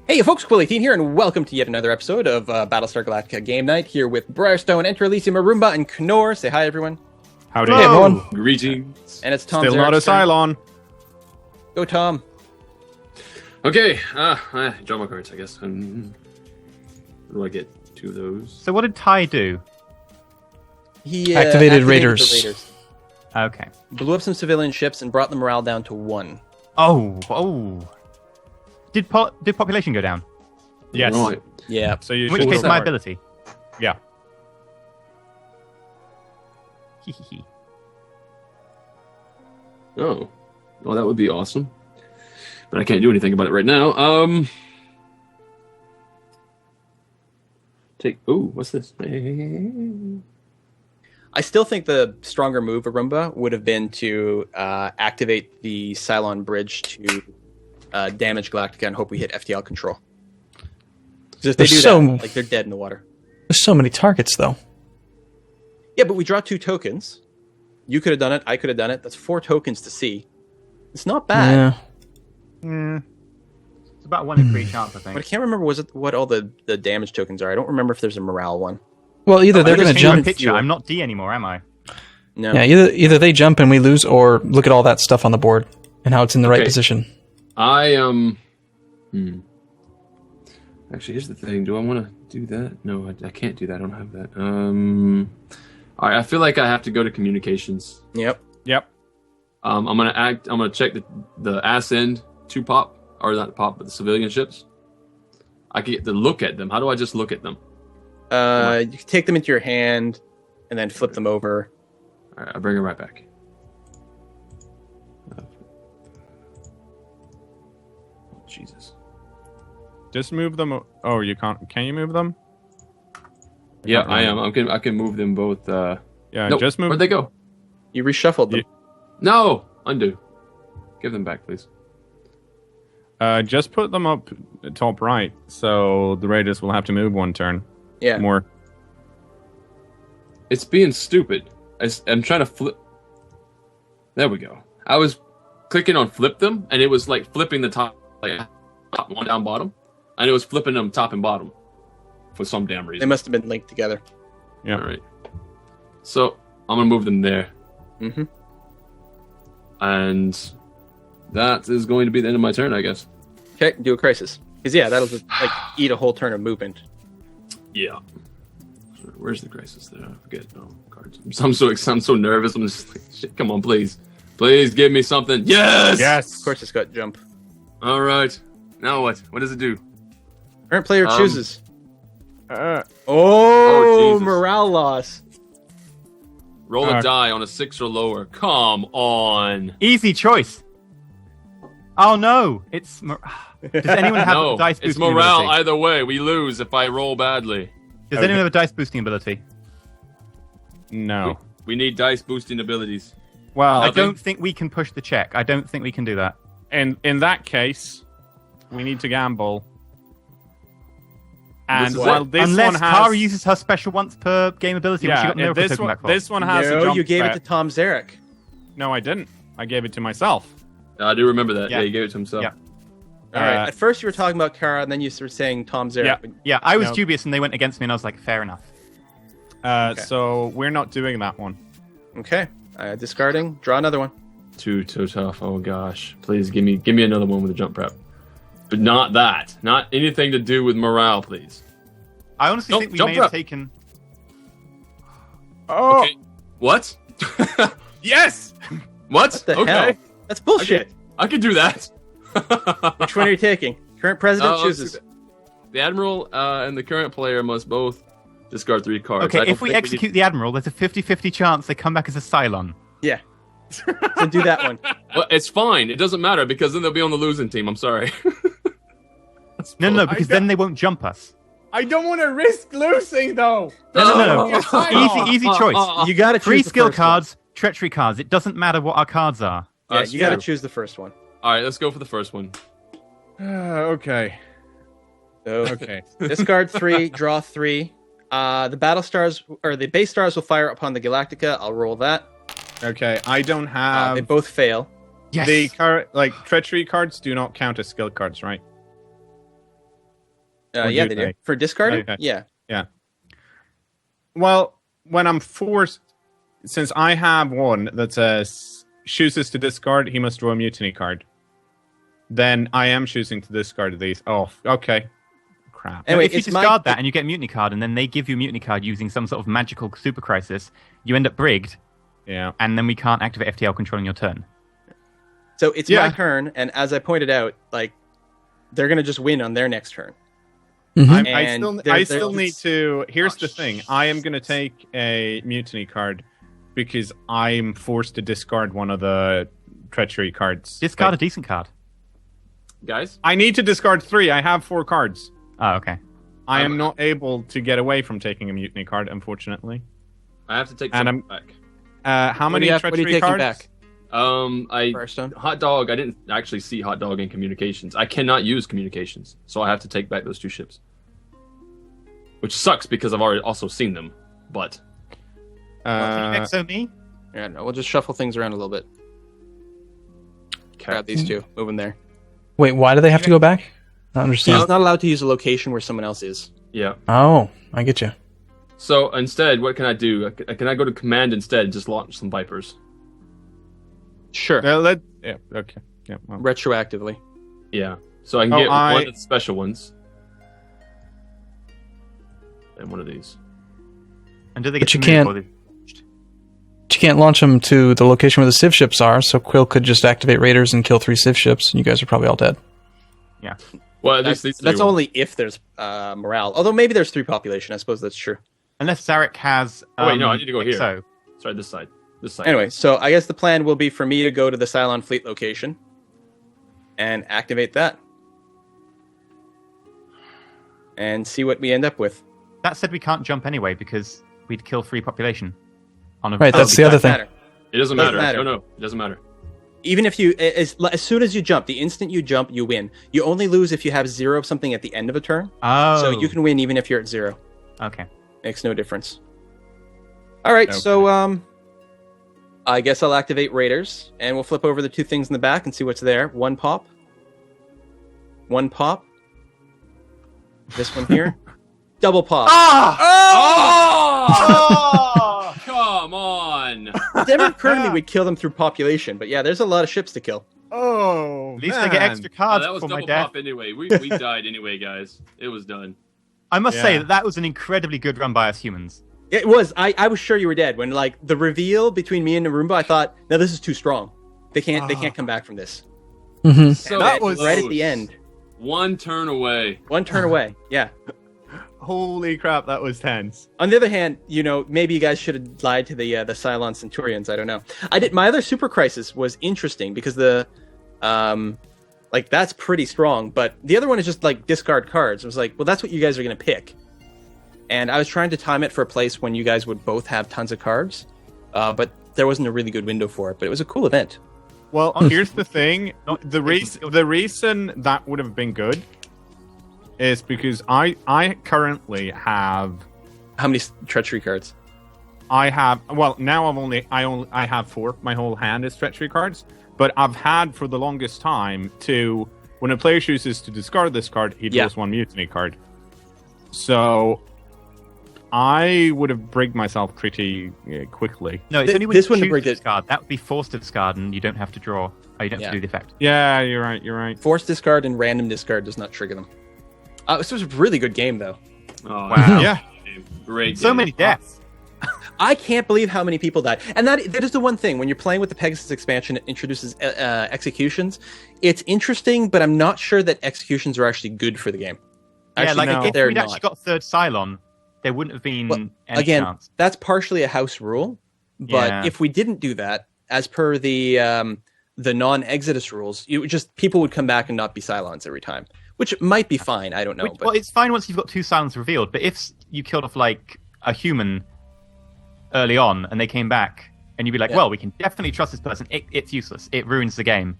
Hey folks, Quilly18 here, and welcome to yet another episode of Battlestar Galactica Game Night, here with Briarstone, Enter Elysium, Arumba, and Knorr. Say hi, everyone. Howdy, everyone. Greetings. And it's Tom. Still not a Cylon. Go, Tom. Okay, draw my cards, I guess. What do I get? Two of those. So what did Ty do? He activated the raiders. Okay. Blew up some civilian ships and brought the morale down to 1. Oh. Did population go down? Yes. Right. Yeah. So you In which should case, go my for it. ability. Yeah. Oh. Well, that would be awesome. But I can't do anything about it right now. What's this? I still think the stronger move, Arumba, would have been to activate the Cylon bridge to damage Galactica and hope we hit FTL control. Because if they There's do that, they're dead in the water. There's so many targets, though. Yeah, but we draw 2 tokens. You could have done it. I could have done it. That's 4 tokens to see. It's not bad. Yeah. It's about 1 in 3 chance, I But I think. can't remember what all the damage tokens are. I don't remember if there's a morale one. Well, either they're going to Change my jump. picture. I'm not D anymore, am I? No. Yeah, either they jump and we lose, or look at all that stuff on the board and how it's in the right Okay. position. Actually, here's the thing. Do I want to do that? No, I can't do that. I don't have that. All right, I feel like I have to go to communications. Yep. Yep. I'm gonna check the ass end to pop, or not pop, but the civilian ships. I can get to look at them. How do I just look at them? You can take them into your hand and then flip them over. All right, I'll bring it right back. Oh, Jesus. Just move them. Oh, you can't. Can you move them? Yeah, Not I really. am. I can move them both. Yeah, Nope. just move. Where'd they go? You reshuffled them. No, undo. Give them back, please. Just put them up top right, so the Raiders will have to move 1 turn. Yeah. More. It's being stupid. I'm trying to flip. There we go. I was clicking on flip them, and it was like flipping the top, like top, one down, bottom, and it was flipping them top and bottom for some damn They reason. must have been linked together. Yeah. All right. So I'm gonna move them there, Mm-hmm. and that is going to be the end of my turn, I guess. Okay, do a crisis. Because yeah, that'll just like eat a whole turn of movement. Yeah. Where's the crisis there? I forget. Oh, cards. I'm so nervous. I'm just like, shit. Come on, please give me something. Yes. Yes. Of course, it's got jump. All right. Now what? What does it do? Current player chooses. Uh, Oh, Jesus. morale loss. Roll a die on a 6 or lower. Come on. Easy choice. Oh no! It's. Does anyone have No, a dice it's boosting morale ability? either way. We lose if I roll badly. Does anyone have a dice boosting ability? no. We need dice boosting abilities. Well, I don't think we can push the check. I don't think we can do that. in that case, we need to gamble. And This is while it. this Unless one has, Kara uses her special once per game ability, which she yeah, got miracle this token one, back for. this one has a No, jump you gave it threat. to Tom Zarek. No, I didn't. I gave it to myself. I do remember that. Yeah. Yeah, he gave it to himself. Yeah. All right. At first, you were talking about Kara, and then you were saying Tom Zarek. Yeah. Yeah, I was No. dubious and they went against me and I was like, fair enough. So we're not doing that one. Okay. Discarding. Draw another one. Too tough. Oh gosh. Please give me another one with a jump prep. But not that. Not anything to do with morale, please. I honestly Nope, think we jump may have up. taken... Oh, Okay. What? yes! What? What the okay. hell? That's bullshit. I can do that. Which one are you taking? Current president let's chooses. do The admiral and the current player must both discard 3 cards. I Okay, don't if we think execute the Admiral, there's a 50-50 chance they come back as a Cylon. Yeah. So do that one. Well, it's fine. It doesn't matter because then they'll be on the losing team. I'm sorry. No, because then they won't jump us. I don't want to risk losing, though. No. Easy choice. You got to choose 3 the skill first cards, treachery cards. It doesn't matter what our cards are. One. Yeah, That's you got to true. choose the first one. All right, let's go for the first one. Okay. So Okay. discard 3, draw 3. The battle stars or the base stars will fire upon the Galactica. I'll roll that. Okay. I don't have They both fail. Yes. the treachery cards do not count as skill cards, right? Or Yeah, do they do. For discarding? Okay. Yeah. Well, when I'm forced, since I have one that says chooses to discard, he must draw a mutiny card. Then I am choosing to discard these. Oh, okay. Crap. Anyway, If you it's discard that and you get a mutiny card, and then they give you a mutiny card using some sort of magical super crisis, you end up brigged, Yeah. and then we can't activate FTL controlling your turn. So it's Yeah. my turn, and as I pointed out, like they're gonna just win on their next turn. Mhm. I And still they're- need to. Here's Oh, the thing. I am going to take a mutiny card because I'm forced to discard one of the treachery cards. Discard a Like, decent card. Guys, I need to discard 3. I have 4 cards. Oh, okay. I am not able to get away from taking a mutiny card, unfortunately. I have to take And some back. How many What are you treachery taking cards? back? Firestone? Hot Dog. I didn't actually see Hot Dog in communications. I cannot use communications, so I have to take back those 2 ships, which sucks because I've already also seen them. But So me? Yeah, no, we'll just shuffle things around a little bit. Grab these two, move them there. Wait, why do they have to go back? I don't So understand. he's not allowed to use a location where someone else is. yeah. Oh, I get you. So instead, what can I do? Can I go to command instead and just launch some Vipers? Sure. Yeah, okay. Yeah, well. Retroactively. Yeah. So I can Oh, get one of the special ones. And one of these. And do they But get you to can't- move? Or they... But you can't launch them to the location where the Civ ships are, so Quill could just activate Raiders and kill 3 Civ ships, and you guys are probably all dead. Yeah. Well, at least these That's 3 will- only if there's morale. Although maybe there's 3 population. I suppose that's true. Unless Zarek has. Oh, wait, no, I need to go here. So Sorry, this side. This side. Anyway, so I guess the plan will be for me to go to the Cylon Fleet location and activate that. And see what we end up with. that said, we can't jump anyway because we'd kill 3 population. On a Right, that's the other thing. Matter. It doesn't Doesn't matter. matter. No, it doesn't matter. Even if you, as soon as you jump, the instant you jump, you win. You only lose if you have 0 of something at the end of a turn. Oh. So you can win even if you're at 0. Okay. Makes no difference. All right, Okay. so I guess I'll activate Raiders, and we'll flip over the 2 things in the back and see what's there. 1 pop. 1 pop. This one here. Double pop. Oh! Come on! It never occurred to me we'd kill them through population, but yeah, there's a lot of ships to kill. Oh, At least they get extra cards that was for my double death. pop anyway. We died anyway, guys. It was done. I must say Yeah. that was an incredibly good run by us humans. It was. I was sure you were dead when like the reveal between me and Arumba. I thought, no, this is too strong. They can't come back from this. Mm-hmm. So That close. right at the end. 1 turn away. 1 turn away. Yeah. Holy crap, that was tense. On the other hand, maybe you guys should have lied to the Cylon Centurions. I don't know. I did. My other super crisis was interesting because that's pretty strong. But the other one is just like discard cards. I was like, well, that's what you guys are gonna pick. And I was trying to time it for a place when you guys would both have tons of cards, but there wasn't a really good window for it. But it was a cool event. Well, here's the thing. The reason that would have been good is because I currently have How many treachery cards? now I have 4. My whole hand is treachery cards, but I've had for the longest time to when a player chooses to discard this card, he draws 1 mutiny card. So I would have brigged myself pretty quickly. No, it's Th- only when this you wouldn't have choose brigged to it. discard. That would be forced to discard, and you don't have to draw. Oh, you don't have to do the effect. Yeah, you're right. Forced discard and random discard does not trigger them. This was a really good game, though. Oh, Wow. Yeah. Great. So game. many deaths. I can't believe how many people died. And that is the one thing. When you're playing with the Pegasus expansion, it introduces executions. It's interesting, but I'm not sure that executions are actually good for the game. Yeah, like no. if they're we'd not. actually got 3rd Cylon, there wouldn't have been Well, any Again, chance. that's partially a house rule. But Yeah. if we didn't do that, as per the non-Exodus rules, people would come back and not be Cylons every time, which might be fine. I don't know. Well, it's fine once you've got 2 Cylons revealed, but if you killed off like a human early on and they came back, and you'd be like, Yeah. well, we can definitely trust this person. It's useless. It ruins the game.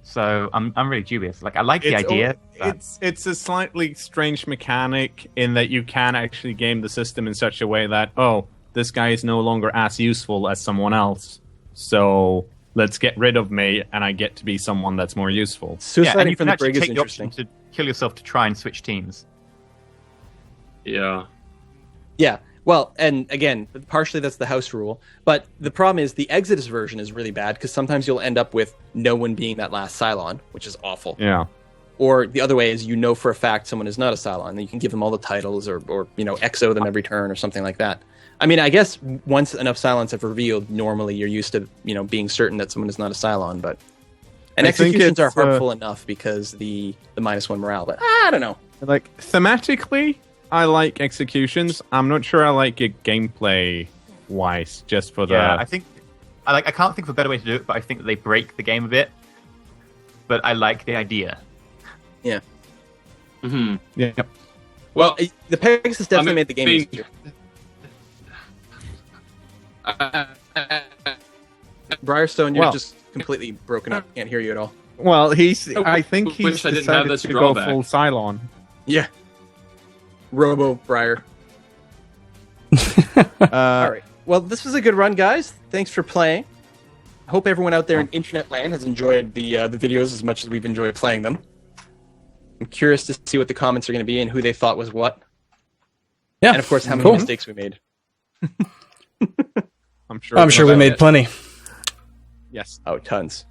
So I'm really dubious. Like I like the idea. but- It's a slightly strange mechanic in that you can actually game the system in such a way that this guy is no longer as useful as someone else, so let's get rid of me and I get to be someone that's more useful. yeah, and Suiciding you from can the actually brig is take the option interesting. to kill yourself to try and switch teams. Yeah. Yeah. Well, and again, partially that's the house rule, but the problem is the Exodus version is really bad because sometimes you'll end up with no one being that last Cylon, which is awful. Yeah. Or the other way is for a fact someone is not a Cylon, and you can give them all the titles or exo them every turn or something like that. I mean, I guess once enough Cylons have revealed, normally you're used to being certain that someone is not a Cylon, but executions are hurtful enough because the -1 morale. But I don't know. Like thematically, I like executions. I'm not sure I like it gameplay wise. Just for the I think I can't think of a better way to do it, but I think that they break the game a bit. But I like the idea. Yeah. Mm-hmm. Yeah. Well, the Pegasus definitely made the game easier. Briarstone, you're just completely broken up. Can't hear you at all. Well, I think he's wish I didn't have decided this to go drawback. full Cylon. Yeah. Robo Briar. All right. Well, this was a good run, guys. Thanks for playing. I hope everyone out there in internet land has enjoyed the videos as much as we've enjoyed playing them. I'm curious to see what the comments are going to be and who they thought was what. Yeah. And of course, how many mistakes we made. I'm sure we made plenty. Yes. Oh, tons.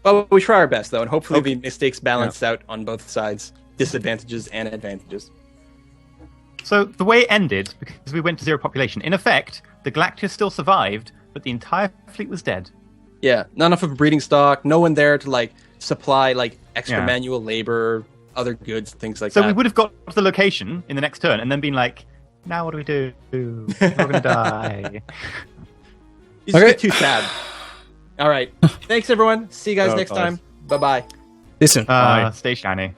Well, we try our best, though, and hopefully the mistakes balance out on both sides. Disadvantages and advantages. So the way it ended, because we went to 0 population, in effect, the Galactica still survived, but the entire fleet was dead. Yeah, not enough of a breeding stock, no one there to supply extra manual labor, other goods, things like that. So we would have got to the location in the next turn and then been like, now what do we do? We're going to die. You just get too sad. All right. Thanks, everyone. See you guys next time. Bye-bye. Listen. Stay shiny.